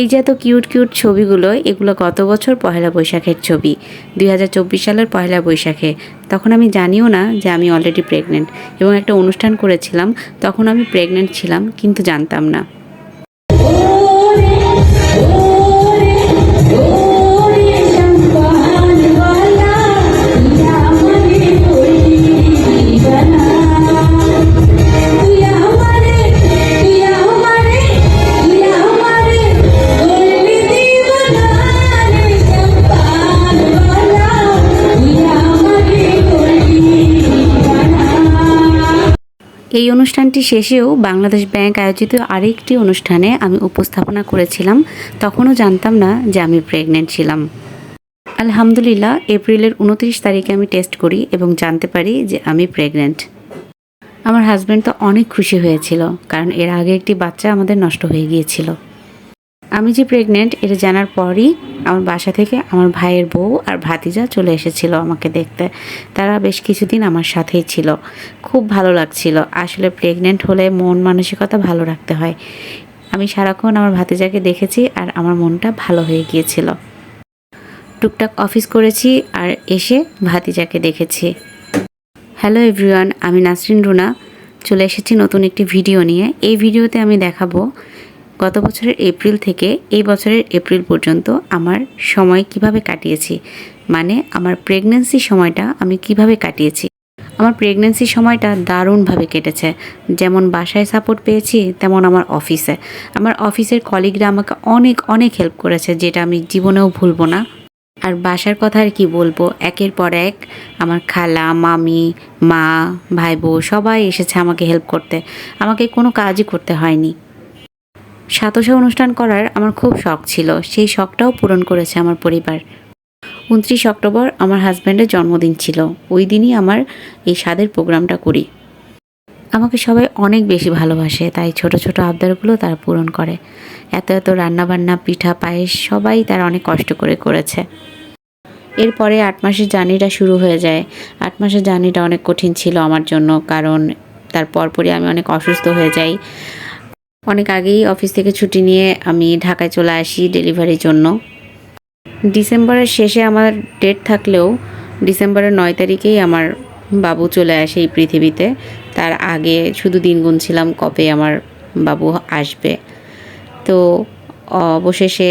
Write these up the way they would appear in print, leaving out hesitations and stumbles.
এই যে এত কিউট কিউট ছবিগুলো, এগুলো গত বছর পহেলা বৈশাখের ছবি, 2024 সালের পহেলা বৈশাখে। তখন আমি জানিও না যে আমি অলরেডি প্রেগনেন্ট, এবং একটা অনুষ্ঠান করেছিলাম, তখন আমি প্রেগনেন্ট ছিলাম কিন্তু জানতাম না। এই অনুষ্ঠানটি শেষেও বাংলাদেশ ব্যাংক আয়োজিত আরেকটি অনুষ্ঠানে আমি উপস্থাপনা করেছিলাম, তখনও জানতাম না যে আমি প্রেগনেন্ট ছিলাম। আলহামদুলিল্লাহ, এপ্রিলের 29 তারিখে আমি টেস্ট করি এবং জানতে পারি যে আমি প্রেগনেন্ট। আমার হাজব্যান্ড তো অনেক খুশি হয়েছিল, কারণ এর আগে একটি বাচ্চা আমাদের নষ্ট হয়ে গিয়েছিল। আমি যে প্রেগনেন্ট এটা জানার পরই আমার বাসা থেকে আমার ভাইয়ের বউ আর ভাতিজা চলে এসেছিল আমাকে দেখতে। তারা বেশ কিছুদিন আমার সাথেই ছিল। খুব ভালো লাগছিল। আসলে প্রেগনেন্ট হলে মন মানসিকতা ভালো রাখতে হয়। আমি সারাক্ষণ আমার ভাতিজাকে দেখেছি আর আমার মনটা ভালো হয়ে গিয়েছিল। টুকটাক অফিস করেছি আর এসে ভাতিজাকে দেখেছি। হ্যালো এভরিওয়ান, আমি নাসরিন রুনা চলে এসেছি নতুন একটি ভিডিও নিয়ে। এই ভিডিওতে আমি দেখাবো গত বছরের এপ্রিল থেকে এই বছরের এপ্রিল পর্যন্ত আমার সময় কিভাবে কাটিয়েছি, মানে আমার প্রেগন্যান্সি সময়টা আমি কিভাবে কাটিয়েছি। আমার প্রেগন্যান্সি সময়টা দারুণভাবে কেটেছে। যেমন বাসায় সাপোর্ট পেয়েছি, তেমন আমার অফিসের কলিগরা আমাকে অনেক অনেক হেল্প করেছে, যেটা আমি জীবনেও ভুলবো না। আর বাসার কথা আর কি বলবো, একের পর এক আমার খালা, মামি, মা, ভাই বউ সবাই এসেছে আমাকে হেল্প করতে। আমাকে কোনো কাজই করতে হয়নি। সাতশা অনুষ্ঠান করার আমার খুব শখ ছিল, সেই শখটাও পূরণ করেছে আমার পরিবার। 29 অক্টোবর আমার হাজব্যান্ডের জন্মদিন ছিল, ওই দিনই আমার এই স্বাদের প্রোগ্রামটা করি। আমাকে সবাই অনেক বেশি ভালোবাসে, তাই ছোট ছোট আবদারগুলো তারা পূরণ করে। এত এত রান্নাবান্না, পিঠা, পায়েস সবাই তারা অনেক কষ্ট করে করেছে। এরপরে 8 মাসের জার্নিটা শুরু হয়ে যায়। 8 মাসের জার্নিটা অনেক কঠিন ছিল আমার জন্য, কারণ তার পরপরই আমি অনেক অসুস্থ হয়ে যাই। অনেক আগেই অফিস থেকে ছুটি নিয়ে আমি ঢাকায় চলে আসি ডেলিভারির জন্য। ডিসেম্বরের শেষে আমার ডেট থাকলেও ডিসেম্বরের 9 তারিখেই আমার বাবু চলে আসে এই পৃথিবীতে। তার আগে শুধু দিন গুনছিলাম কবে আমার বাবু আসবে। তো অবশেষে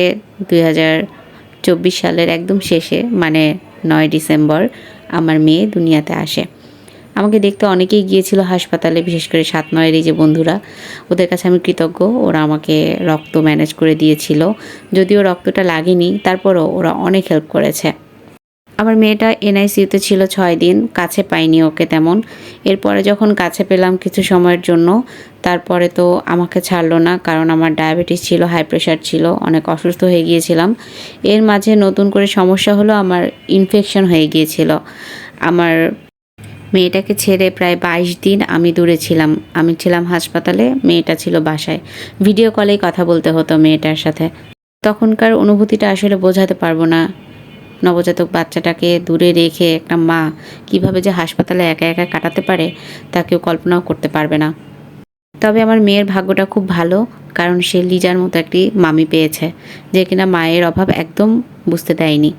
2024 সালের একদম শেষে, মানে 9 ডিসেম্বর আমার মেয়ে দুনিয়াতে আসে। আমাকে দেখতে অনেকেই গিয়েছিল হাসপাতালে, বিশেষ করে 7-9-এর এই যে বন্ধুরা, ওদের কাছে আমি কৃতজ্ঞ। ওরা আমাকে রক্ত ম্যানেজ করে দিয়েছিল, যদিও রক্তটা লাগেনি, তারপরও ওরা অনেক হেল্প করেছে। আমার মেয়েটা এনআইসিইউতে ছিল 6 দিন, কাছে পাইনি ওকে তেমন। এরপরে যখন কাছে পেলাম কিছু সময়ের জন্য, তারপরে তো আমাকে ছাড়লো না, কারণ আমার ডায়াবেটিস ছিল, হাই প্রেশার ছিল, অনেক অসুস্থ হয়ে গিয়েছিলাম। এর মাঝে নতুন করে সমস্যা হলো, আমার ইনফেকশন হয়ে গিয়েছিল। আমার মেয়েটাকে ছেড়ে প্রায় 22 দিন আমি দূরে ছিলাম। আমি ছিলাম হাসপাতালে, মেয়েটা ছিল বাসায়। ভিডিও কলেই কথা বলতে হতো মেয়েটার সাথে। তখনকার অনুভূতিটা আসলে বোঝাতে পারবো না। নবজাতক বাচ্চাটাকে দূরে রেখে একটা মা কিভাবে যে হাসপাতালে একা একা কাটাতে পারে, তা কেউ কল্পনাও করতে পারবে না। তবে আমার মেয়ের ভাগ্যটা খুব ভালো, কারণ সে লিজার মতো একটি মামি পেয়েছে, যে কিনা মায়ের অভাব একদম বুঝতে দেয়নি।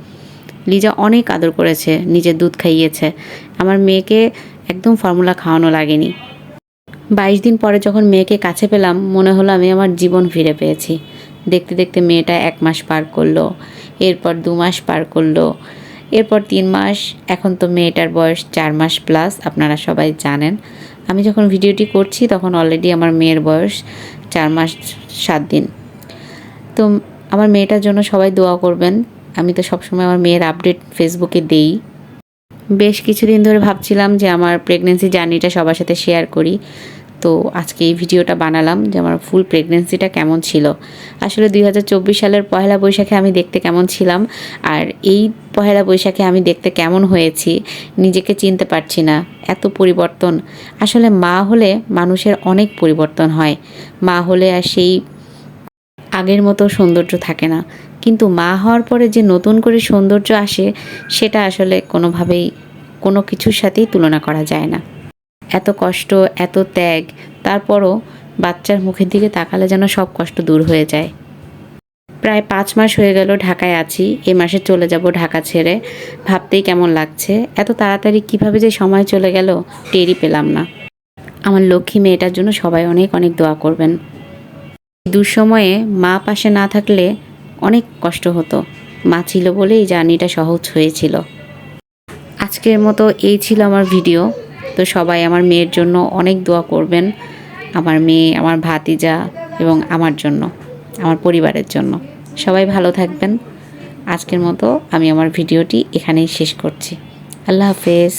লিজা অনেক আদর করেছে, নিজের দুধ খাইয়েছে। আমার মেয়েকে একদম ফর্মুলা খাওয়ানো লাগেনি। 22 দিন পরে যখন মেয়েকে কাছে পেলাম, মনে হলো আমি আমার জীবন ফিরে পেয়েছি। দেখতে দেখতে মেয়েটা 1 মাস পার করলো, এরপর 2 মাস পার করলো, এরপর 3 মাস, এখন তো মেয়েটার বয়স 4 মাস প্লাস। আপনারা সবাই জানেন, আমি যখন ভিডিওটি করছি তখন অলরেডি আমার মেয়ের বয়স 4 মাস 7 দিন। তো আমার মেয়েটার জন্য সবাই দোয়া করবেন। আমি তো সবসময় আমার মেয়ের আপডেট ফেসবুকে দেই। বেশ কিছুদিন ধরে ভাবছিলাম যে আমার প্রেগনেন্সি জার্নিটা সবার সাথে শেয়ার করি। তো আজকে এই ভিডিওটা বানালাম যে আমার ফুল প্রেগনেন্সিটা কেমন ছিল। আসলে 2024 সালের পহেলা বৈশাখে আমি দেখতে কেমন ছিলাম, আর এই পহেলা বৈশাখে আমি দেখতে কেমন হয়েছি, নিজেকে চিনতে পারছি না। এত পরিবর্তন। আসলে মা হলে মানুষের অনেক পরিবর্তন হয়। মা হলে আর সেই আগের মতো সৌন্দর্য থাকে না, কিন্তু মা হওয়ার পরে যে নতুন করে সৌন্দর্য আসে, সেটা আসলে কোনোভাবেই কোনো কিছুর সাথেই তুলনা করা যায় না। এত কষ্ট, এত ত্যাগ, তারপরও বাচ্চার মুখের দিকে তাকালে যেন সব কষ্ট দূর হয়ে যায়। প্রায় 5 মাস হয়ে গেল ঢাকায় আছি। এই মাসে চলে যাব ঢাকা ছেড়ে। ভাবতেই কেমন লাগছে। এত তাড়াতাড়ি কিভাবে যে সময় চলে গেল টেরই পেলাম না। আমার লক্ষ্মী মেয়েটার জন্য সবাই অনেক অনেক দোয়া করবেন। দুঃসময়ে মা পাশে না থাকলে অনেক কষ্ট হতো। মা ছিল বলেই জার্নিটা সহজ হয়েছিল। আজকের মতো এই ছিল আমার ভিডিও। তো সবাই আমার মেয়ের জন্য অনেক দোয়া করবেন। আমার মেয়ে, আমার ভাতিজা এবং আমার জন্য, আমার পরিবারের জন্য। সবাই ভালো থাকবেন। আজকের মতো আমি আমার ভিডিওটি এখানেই শেষ করছি। আল্লাহ হাফেজ।